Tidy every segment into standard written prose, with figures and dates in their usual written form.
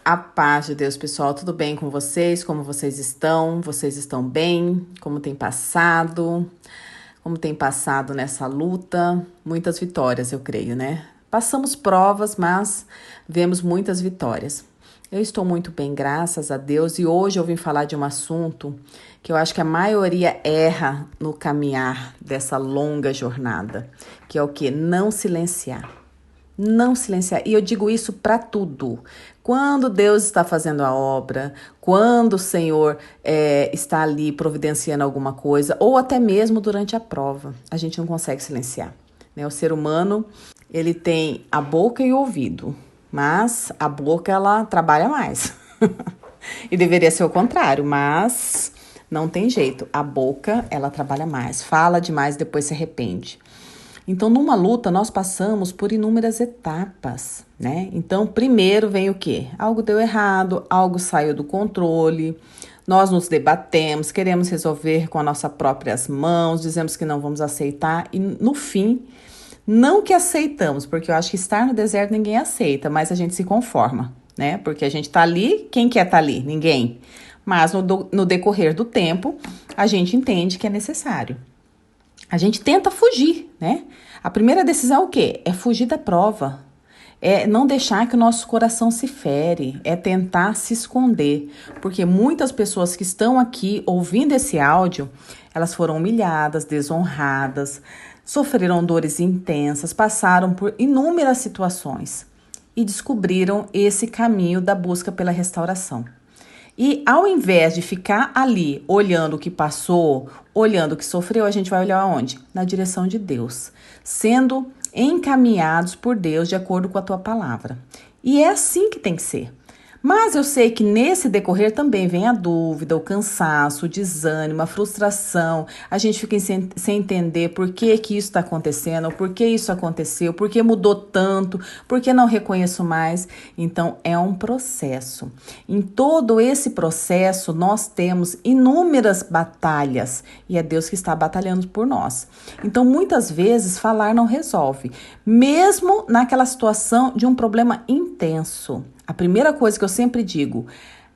A paz de Deus, pessoal, tudo bem com vocês? Como vocês estão? Vocês estão bem? Como tem passado? Como tem passado nessa luta? Muitas vitórias, eu creio, né? Passamos provas, mas vemos muitas vitórias. Eu estou muito bem, graças a Deus, e hoje eu vim falar de um assunto que eu acho que a maioria erra no caminhar dessa longa jornada, que é o quê? Não silenciar. Não silenciar. E eu digo isso para tudo. Quando Deus está fazendo a obra, quando o Senhor está ali providenciando alguma coisa, ou até mesmo durante a prova, a gente não consegue silenciar, né? O ser humano, ele tem a boca e o ouvido, mas a boca, ela trabalha mais. E deveria ser o contrário, mas não tem jeito. A boca, ela trabalha mais, fala demais e depois se arrepende. Então, numa luta, nós passamos por inúmeras etapas, né? Então, primeiro vem o quê? Algo deu errado, algo saiu do controle, nós nos debatemos, queremos resolver com as nossas próprias mãos, dizemos que não vamos aceitar e, no fim, não que aceitamos, porque eu acho que estar no deserto ninguém aceita, mas a gente se conforma, né? Porque a gente tá ali, quem quer tá ali? Ninguém. Mas no decorrer do tempo, a gente entende que é necessário. A gente tenta fugir, né? A primeira decisão é o quê? É fugir da prova. É não deixar que o nosso coração se fere. É tentar se esconder. Porque muitas pessoas que estão aqui ouvindo esse áudio, elas foram humilhadas, desonradas, sofreram dores intensas, passaram por inúmeras situações e descobriram esse caminho da busca pela restauração. E ao invés de ficar ali olhando o que passou, olhando o que sofreu, a gente vai olhar aonde? Na direção de Deus, sendo encaminhados por Deus de acordo com a tua palavra. E é assim que tem que ser. Mas eu sei que nesse decorrer também vem a dúvida, o cansaço, o desânimo, a frustração. A gente fica sem entender por que que isso está acontecendo, por que isso aconteceu, por que mudou tanto, por que não reconheço mais. Então, é um processo. Em todo esse processo, nós temos inúmeras batalhas e é Deus que está batalhando por nós. Então, muitas vezes, falar não resolve, mesmo naquela situação de um problema intenso. A primeira coisa que eu sempre digo,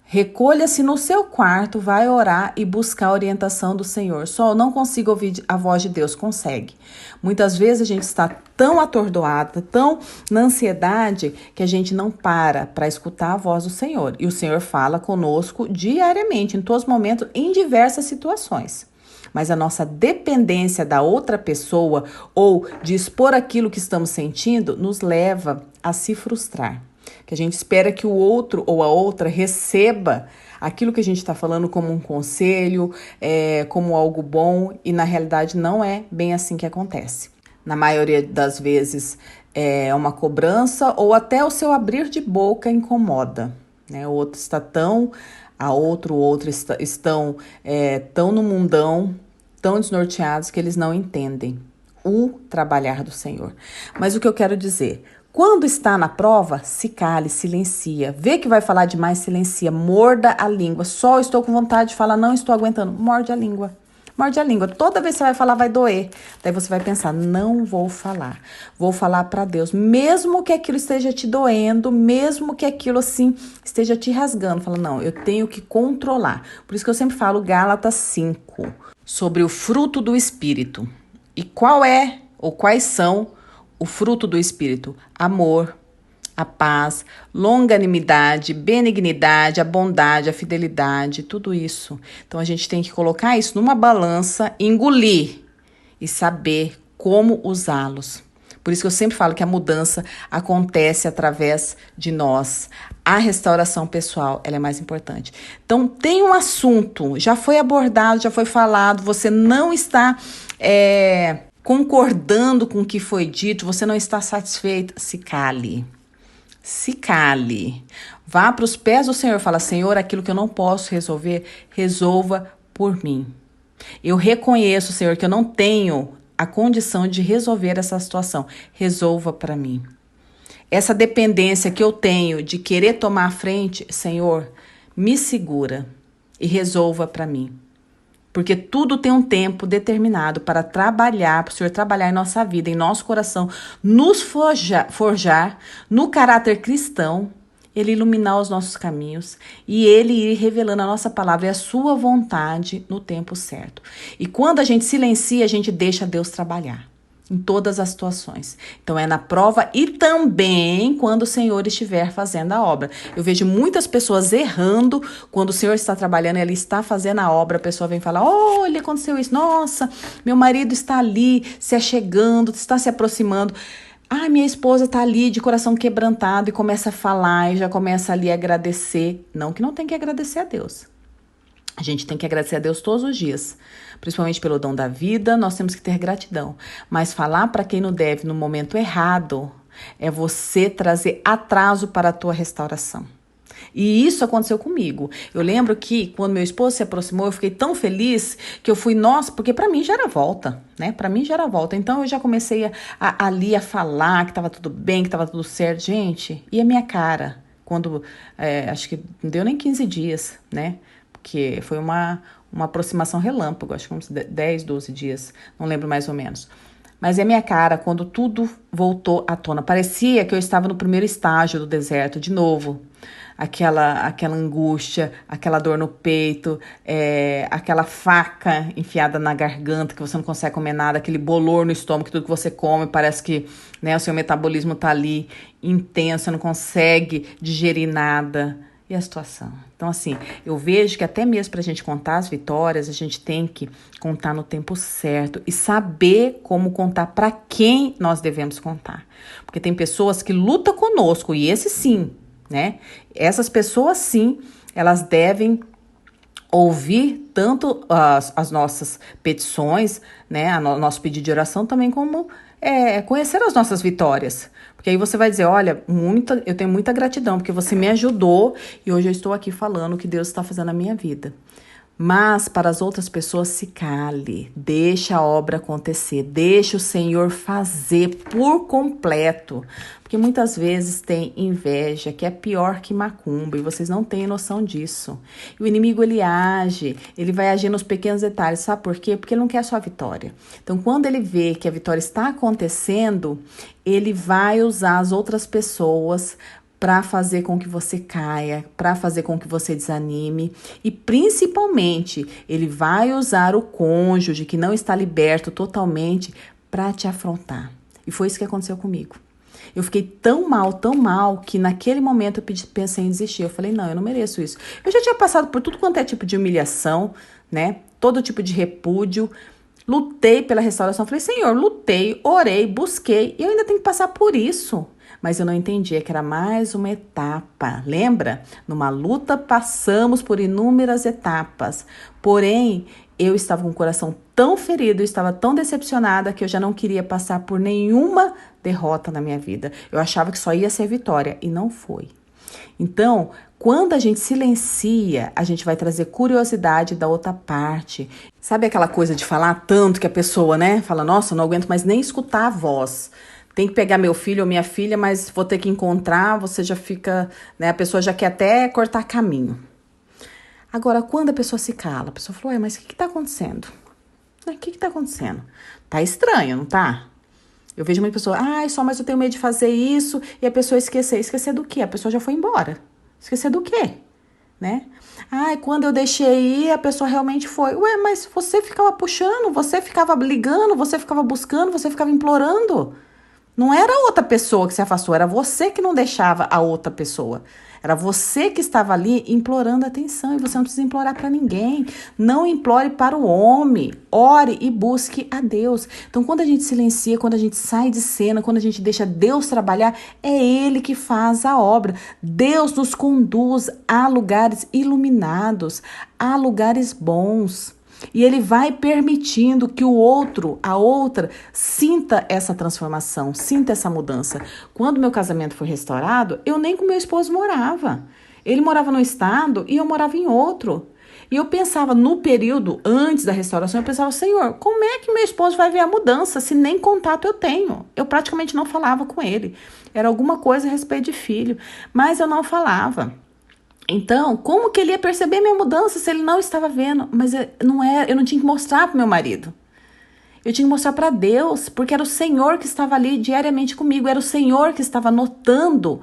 recolha-se no seu quarto, vai orar e buscar a orientação do Senhor. Só eu não consigo ouvir a voz de Deus, consegue. Muitas vezes a gente está tão atordoada, tão na ansiedade, que a gente não para escutar a voz do Senhor. E o Senhor fala conosco diariamente, em todos os momentos, em diversas situações. Mas a nossa dependência da outra pessoa ou de expor aquilo que estamos sentindo nos leva a se frustrar. Que a gente espera que o outro ou a outra receba aquilo que a gente está falando como um conselho, como algo bom, e na realidade não é bem assim que acontece. Na maioria das vezes é uma cobrança ou até o seu abrir de boca incomoda, né? O outro está o outro estão tão no mundão, tão desnorteados que eles não entendem o trabalhar do Senhor. Mas o que eu quero dizer... Quando está na prova, se cale, silencia. Vê que vai falar demais, silencia. Morda a língua. Só estou com vontade de falar, não estou aguentando. Morde a língua. Morde a língua. Toda vez que você vai falar, vai doer. Daí você vai pensar, não vou falar. Vou falar para Deus. Mesmo que aquilo esteja te doendo, mesmo que aquilo assim esteja te rasgando. Fala, não, eu tenho que controlar. Por isso que eu sempre falo Gálatas 5, sobre o fruto do Espírito. E quais são o fruto do Espírito? Amor, a paz, longanimidade, benignidade, a bondade, a fidelidade, tudo isso. Então, a gente tem que colocar isso numa balança, engolir e saber como usá-los. Por isso que eu sempre falo que a mudança acontece através de nós. A restauração pessoal, ela é mais importante. Então, tem um assunto, já foi abordado, já foi falado, você não está... concordando com o que foi dito, você não está satisfeito, se cale. Se cale. Vá para os pés do Senhor, fala, Senhor, aquilo que eu não posso resolver, resolva por mim. Eu reconheço, Senhor, que eu não tenho a condição de resolver essa situação. Resolva para mim. Essa dependência que eu tenho de querer tomar a frente, Senhor, me segura e resolva para mim. Porque tudo tem um tempo determinado para trabalhar, para o Senhor trabalhar em nossa vida, em nosso coração, nos forjar no caráter cristão Ele iluminar os nossos caminhos e Ele ir revelando a nossa palavra e a sua vontade no tempo certo. E quando a gente silencia, a gente deixa Deus trabalhar em todas as situações. Então é na prova e também quando o Senhor estiver fazendo a obra. Eu vejo muitas pessoas errando quando o Senhor está trabalhando, Ele está fazendo a obra, a pessoa vem falar, olha, aconteceu isso, nossa, meu marido está ali se achegando, está se aproximando. Ah, minha esposa tá ali de coração quebrantado e começa a falar e já começa ali a agradecer. Não que não tem que agradecer a Deus. A gente tem que agradecer a Deus todos os dias. Principalmente pelo dom da vida, nós temos que ter gratidão. Mas falar para quem não deve no momento errado é você trazer atraso para a tua restauração. E isso aconteceu comigo. Eu lembro que quando meu esposo se aproximou, eu fiquei tão feliz que eu fui, nossa, porque para mim já era volta, né? Para mim já era volta. Então eu já comecei ali a falar que tava tudo bem, que tava tudo certo. Gente, e a minha cara? Quando, acho que não deu nem 15 dias, né? Porque foi uma aproximação relâmpago, acho que uns 10, 12 dias, não lembro mais ou menos. Mas é minha cara quando tudo voltou à tona. Parecia que eu estava no primeiro estágio do deserto, de novo. Aquela angústia, aquela dor no peito, aquela faca enfiada na garganta que você não consegue comer nada, aquele bolor no estômago, que tudo que você come parece que, né, o seu metabolismo está ali intenso, você não consegue digerir nada. E a situação? Então, assim, eu vejo que até mesmo para a gente contar as vitórias, a gente tem que contar no tempo certo e saber como contar para quem nós devemos contar. Porque tem pessoas que lutam conosco, e esse sim, né? Essas pessoas sim, elas devem ouvir tanto as nossas petições, né? Nosso pedido de oração também como conhecer as nossas vitórias. Porque aí você vai dizer, olha, eu tenho muita gratidão, porque você me ajudou e hoje eu estou aqui falando o que Deus está fazendo na minha vida. Mas para as outras pessoas, se cale, deixa a obra acontecer, deixa o Senhor fazer por completo. Porque muitas vezes tem inveja, que é pior que macumba, e vocês não têm noção disso. E o inimigo, ele vai agir nos pequenos detalhes, sabe por quê? Porque ele não quer a sua vitória. Então, quando ele vê que a vitória está acontecendo, ele vai usar as outras pessoas para fazer com que você caia, para fazer com que você desanime e principalmente ele vai usar o cônjuge que não está liberto totalmente para te afrontar. E foi isso que aconteceu comigo. Eu fiquei tão mal, que naquele momento eu pensei em desistir. Eu falei, não, eu não mereço isso. Eu já tinha passado por tudo quanto é tipo de humilhação, né? Todo tipo de repúdio. Lutei pela restauração. Falei, Senhor, lutei, orei, busquei. E eu ainda tenho que passar por isso. Mas eu não entendia que era mais uma etapa. Lembra? Numa luta passamos por inúmeras etapas. Porém, eu estava com o coração tão ferido, eu estava tão decepcionada que eu já não queria passar por nenhuma derrota na minha vida. Eu achava que só ia ser vitória e não foi. Então, quando a gente silencia, a gente vai trazer curiosidade da outra parte. Sabe aquela coisa de falar tanto que a pessoa, né, fala, nossa, eu não aguento mais nem escutar a voz. Tem que pegar meu filho ou minha filha, mas vou ter que encontrar, você já fica, né, a pessoa já quer até cortar caminho. Agora, quando a pessoa se cala, a pessoa fala, ué, mas o que está acontecendo? O que está acontecendo? Tá estranho, não tá? Eu vejo muita pessoa, mas eu tenho medo de fazer isso, e a pessoa esquecer. Esquecer do quê? A pessoa já foi embora. Esquecer do quê? Né? Quando eu deixei ir, a pessoa realmente foi. Ué, mas você ficava puxando, você ficava ligando, você ficava buscando, você ficava implorando. Não era a outra pessoa que se afastou, era você que não deixava a outra pessoa. Era você que estava ali implorando atenção e você não precisa implorar para ninguém. Não implore para o homem. Ore e busque a Deus. Então, quando a gente silencia, quando a gente sai de cena, quando a gente deixa Deus trabalhar, é Ele que faz a obra. Deus nos conduz a lugares iluminados, a lugares bons. E Ele vai permitindo que o outro, a outra, sinta essa transformação, sinta essa mudança. Quando meu casamento foi restaurado, eu nem com meu esposo morava. Ele morava num estado e eu morava em outro. E eu pensava, no período antes da restauração, eu pensava, Senhor, como é que meu esposo vai ver a mudança se nem contato eu tenho? Eu praticamente não falava com ele. Era alguma coisa a respeito de filho, mas eu não falava. Então, como que ele ia perceber minha mudança se ele não estava vendo? Mas eu não tinha que mostrar para meu marido. Eu tinha que mostrar para Deus, porque era o Senhor que estava ali diariamente comigo, era o Senhor que estava notando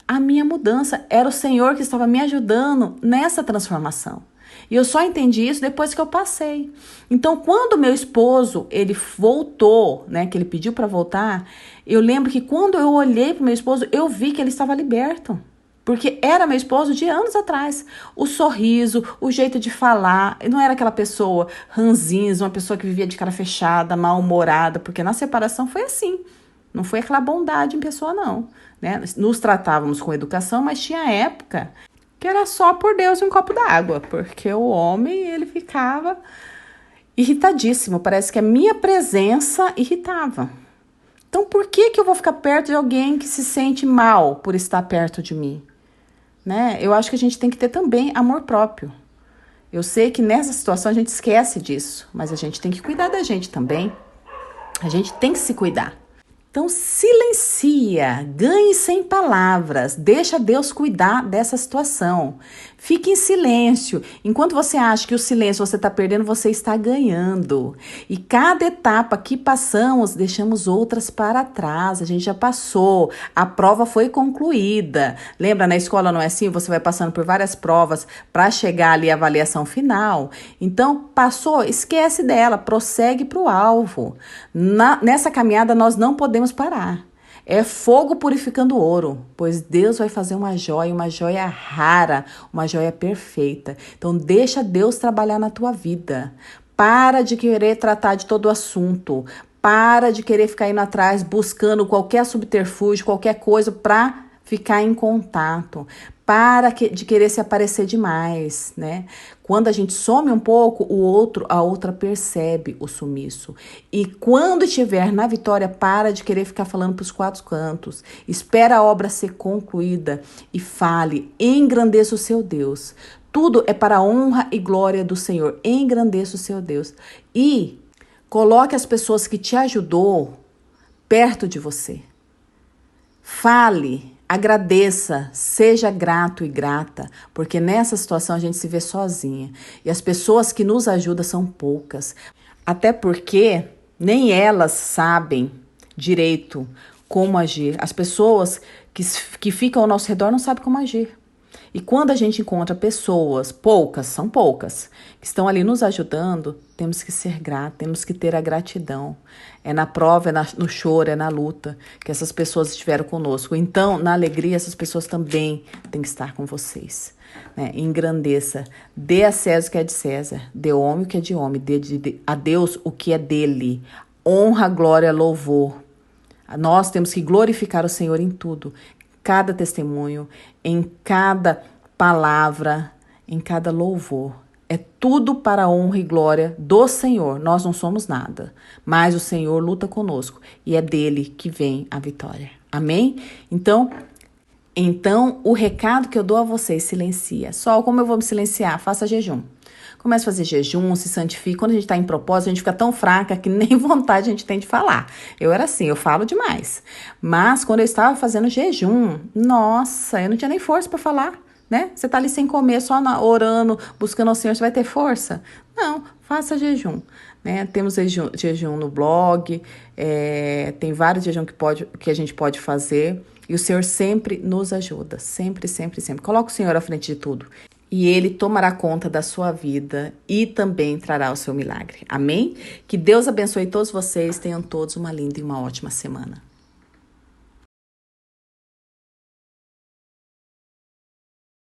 a minha mudança. Era o Senhor que estava me ajudando nessa transformação. E eu só entendi isso depois que eu passei. Então, quando meu esposo, ele voltou, né, que ele pediu para voltar, eu lembro que quando eu olhei para meu esposo, eu vi que ele estava liberto. Porque era meu esposo de anos atrás. O sorriso, o jeito de falar. Não era aquela pessoa ranzinza, uma pessoa que vivia de cara fechada, mal-humorada. Porque na separação foi assim. Não foi aquela bondade em pessoa, não. Né? Nos tratávamos com educação, mas tinha época que era só por Deus e um copo d'água. Porque o homem, ele ficava irritadíssimo. Parece que a minha presença irritava. Então, por que eu vou ficar perto de alguém que se sente mal por estar perto de mim? Né? Eu acho que a gente tem que ter também amor próprio. Eu sei que nessa situação a gente esquece disso, mas a gente tem que cuidar da gente também. A gente tem que se cuidar. Então silencia, ganhe sem palavras, deixa Deus cuidar dessa situação. Fique em silêncio. Enquanto você acha que o silêncio você está perdendo, você está ganhando. E cada etapa que passamos, deixamos outras para trás. A gente já passou, a prova foi concluída. Lembra, na escola não é assim? Você vai passando por várias provas para chegar ali à avaliação final. Então, passou, esquece dela, prossegue para o alvo. Nessa caminhada, nós não podemos parar. É fogo purificando ouro, pois Deus vai fazer uma joia rara, uma joia perfeita. Então deixa Deus trabalhar na tua vida. Para de querer tratar de todo o assunto. Para de querer ficar indo atrás, buscando qualquer subterfúgio, qualquer coisa para ficar em contato. Para de querer se aparecer demais, né? Quando a gente some um pouco, a outra percebe o sumiço. E quando estiver na vitória, para de querer ficar falando para os quatro cantos. Espera a obra ser concluída e fale, engrandeça o seu Deus. Tudo é para a honra e glória do Senhor. Engrandeça o seu Deus. E coloque as pessoas que te ajudou perto de você. Fale. Agradeça, seja grato e grata, porque nessa situação a gente se vê sozinha. E as pessoas que nos ajudam são poucas. Até porque nem elas sabem direito como agir. As pessoas que ficam ao nosso redor não sabem como agir. E quando a gente encontra pessoas, são poucas, que estão ali nos ajudando, temos que ser gratos, temos que ter a gratidão. É na prova, no choro, é na luta que essas pessoas estiveram conosco. Então, na alegria, essas pessoas também têm que estar com vocês. Né? Engrandeça, dê a César o que é de César, dê ao homem o que é de homem, dê a Deus o que é dele. Honra, glória, louvor. Nós temos que glorificar o Senhor em tudo. Cada testemunho, em cada palavra, em cada louvor. É tudo para a honra e glória do Senhor. Nós não somos nada, mas o Senhor luta conosco e é dele que vem a vitória. Amém? Então, o recado que eu dou a vocês, silencia. Só como eu vou me silenciar? Faça jejum. Comece a fazer jejum, se santifique. Quando a gente está em propósito, a gente fica tão fraca que nem vontade a gente tem de falar. Eu era assim, eu falo demais. Mas quando eu estava fazendo jejum, nossa, eu não tinha nem força para falar, né? Você tá ali sem comer, só orando, buscando ao Senhor, você vai ter força? Não, faça jejum. Né? Temos jejum no blog, tem vários jejum que a gente pode fazer. E o Senhor sempre nos ajuda, sempre, sempre, sempre. Coloca o Senhor à frente de tudo. E Ele tomará conta da sua vida e também trará o seu milagre. Amém? Que Deus abençoe todos vocês. Tenham todos uma linda e uma ótima semana.